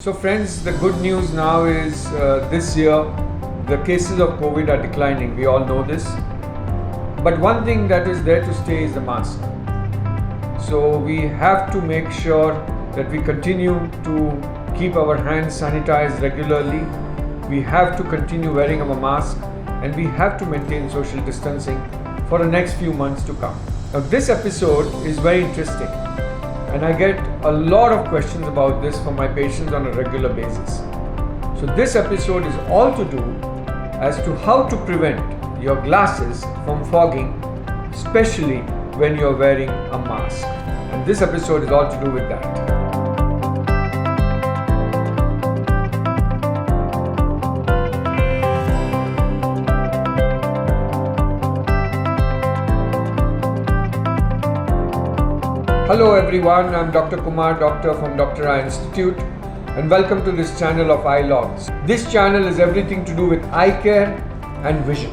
So friends, the good news now is this year the cases of COVID are declining. We all know this. But one thing that is there to stay is the mask. So we have to make sure that we continue to keep our hands sanitized regularly. We have to continue wearing our mask and we have to maintain social distancing for the next few months to come. Now this episode is very interesting. And I get a lot of questions about this from my patients on a regular basis. So this episode is all to do as to how to prevent your glasses from fogging, especially when you're wearing a mask. And this episode is all to do with that. Hello everyone, I'm Dr. Kumar, doctor from Dr. Eye Institute, and welcome to this channel of iLogs. This channel is everything to do with eye care and vision.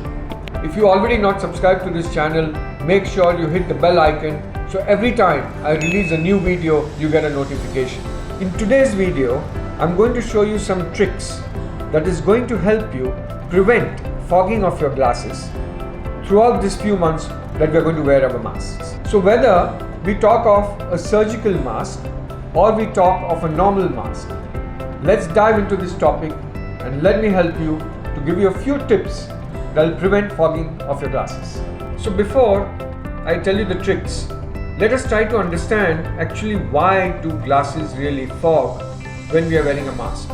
If you already not subscribed to this channel, make sure you hit the bell icon so every time I release a new video, you get a notification. In today's video, I'm going to show you some tricks that is going to help you prevent fogging of your glasses throughout these few months that we're going to wear our masks. So whether we talk of a surgical mask or we talk of a normal mask, let's dive into this topic and let me help you to give you a few tips that will prevent fogging of your glasses. So before I tell you the tricks, let us try to understand actually why do glasses really fog when we are wearing a mask.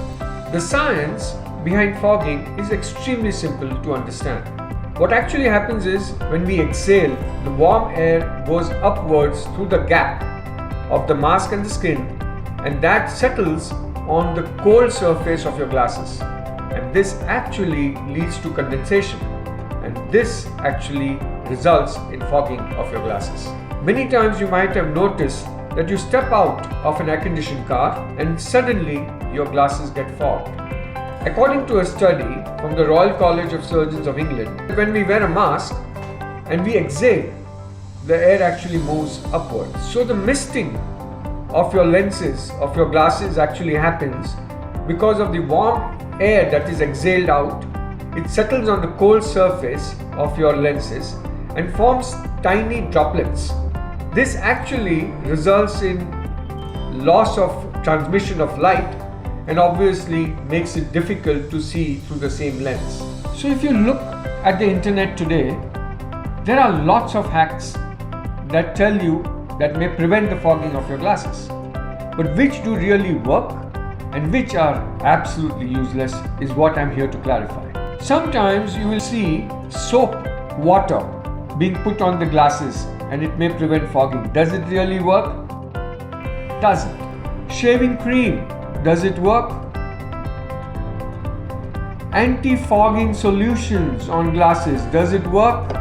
The science behind fogging is extremely simple to understand. What actually happens is when we exhale, the warm air goes upwards through the gap of the mask and the skin, and that settles on the cold surface of your glasses. And this actually leads to condensation, and this actually results in fogging of your glasses. Many times you might have noticed that you step out of an air-conditioned car and suddenly your glasses get fogged. According to a study from the Royal College of Surgeons of England, when we wear a mask and we exhale, the air actually moves upwards. So the misting of your lenses, of your glasses actually happens because of the warm air that is exhaled out. It settles on the cold surface of your lenses and forms tiny droplets. This actually results in loss of transmission of light and obviously makes it difficult to see through the same lens. So if you look at the internet today, there are lots of hacks that tell you that may prevent the fogging of your glasses. But which do really work and which are absolutely useless is what I'm here to clarify. Sometimes you will see soap water being put on the glasses and it may prevent fogging. Does it really work? Doesn't. Shaving cream, does it work? Anti-fogging solutions on glasses, does it work?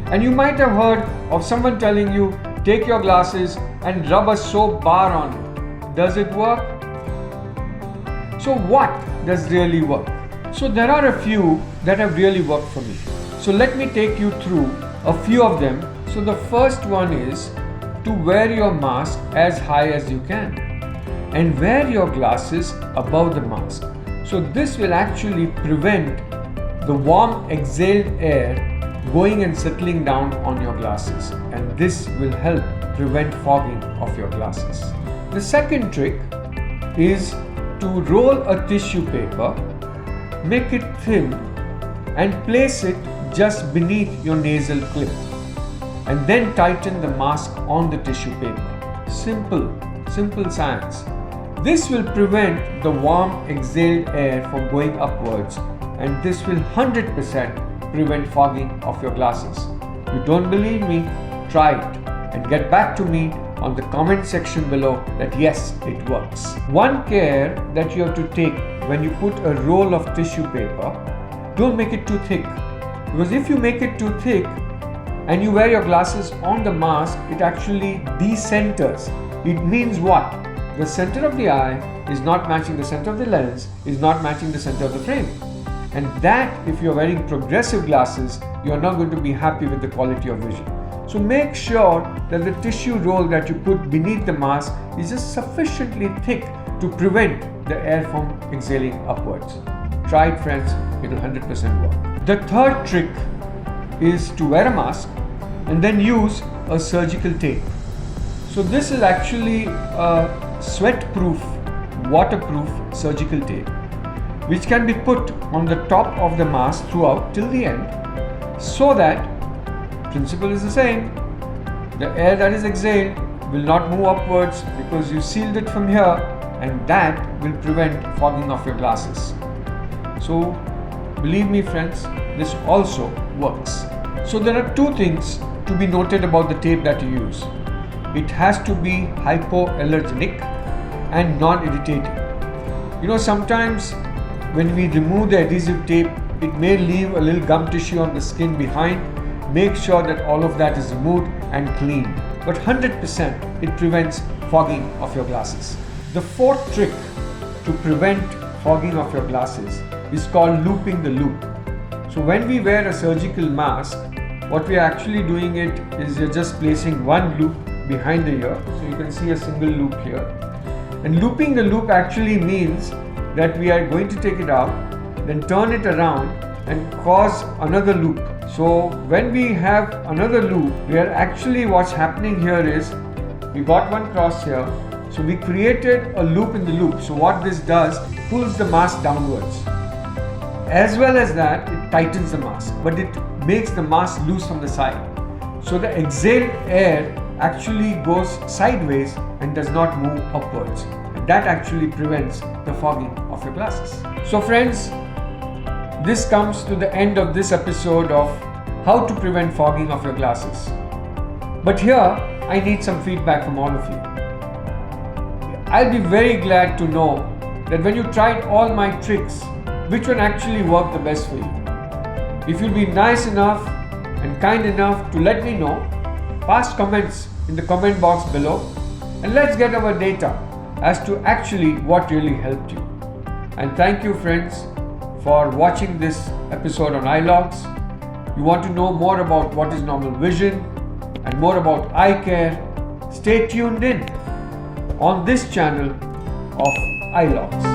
And you might have heard of someone telling you, take your glasses and rub a soap bar on it. Does it work? So what does really work? So there are a few that have really worked for me. So let me take you through a few of them. So the first one is to wear your mask as high as you can and wear your glasses above the mask. So this will actually prevent the warm exhaled air going and settling down on your glasses, and this will help prevent fogging of your glasses. The second trick is to roll a tissue paper, make it thin and place it just beneath your nasal clip and then tighten the mask on the tissue paper. Simple science. This will prevent the warm exhaled air from going upwards, and this will 100% prevent fogging of your glasses. You don't believe me? Try it and get back to me on the comment section below that yes, it works. One care that you have to take when you put a roll of tissue paper, don't make it too thick, because if you make it too thick and you wear your glasses on the mask, it actually decenters. It means what? The center of the eye is not matching the center of the lens, is not matching the center of the frame. And that, if you're wearing progressive glasses, you're not going to be happy with the quality of vision. So make sure that the tissue roll that you put beneath the mask is just sufficiently thick to prevent the air from exhaling upwards. Try it, friends, it will 100% work. The third trick is to wear a mask and then use a surgical tape. So this is actually a sweat-proof, waterproof surgical tape which can be put on the top of the mask throughout till the end, so that principle is the same. The air that is exhaled will not move upwards because you sealed it from here, and that will prevent fogging of your glasses. So believe me, friends, this also works. So there are two things to be noted about the tape that you use. It has to be hypoallergenic and non-irritating. Sometimes when we remove the adhesive tape, it may leave a little gum tissue on the skin behind. Make sure that all of that is removed and cleaned. But 100% it prevents fogging of your glasses. The fourth trick to prevent fogging of your glasses is called looping the loop. So when we wear a surgical mask, what we are actually doing it is you're just placing one loop behind the ear. So you can see a single loop here. And looping the loop actually means that we are going to take it out, then turn it around and cause another loop. So when we have another loop, what's happening here is we got one cross here. So we created a loop in the loop. So what this does, pulls the mask downwards. As well as that, it tightens the mask, but it makes the mask loose from the side. So the exhaled air actually goes sideways and does not move upwards. And that actually prevents the fogging of your glasses. So friends, this comes to the end of this episode of how to prevent fogging of your glasses. But here, I need some feedback from all of you. I'll be very glad to know that when you tried all my tricks, which one actually worked the best for you. If you'll be nice enough and kind enough to let me know, pass comments in the comment box below, and let's get our data as to actually what really helped you. And thank you, friends, for watching this episode on iLogs. You want to know more about what is normal vision and more about eye care, stay tuned in on this channel of iLogs.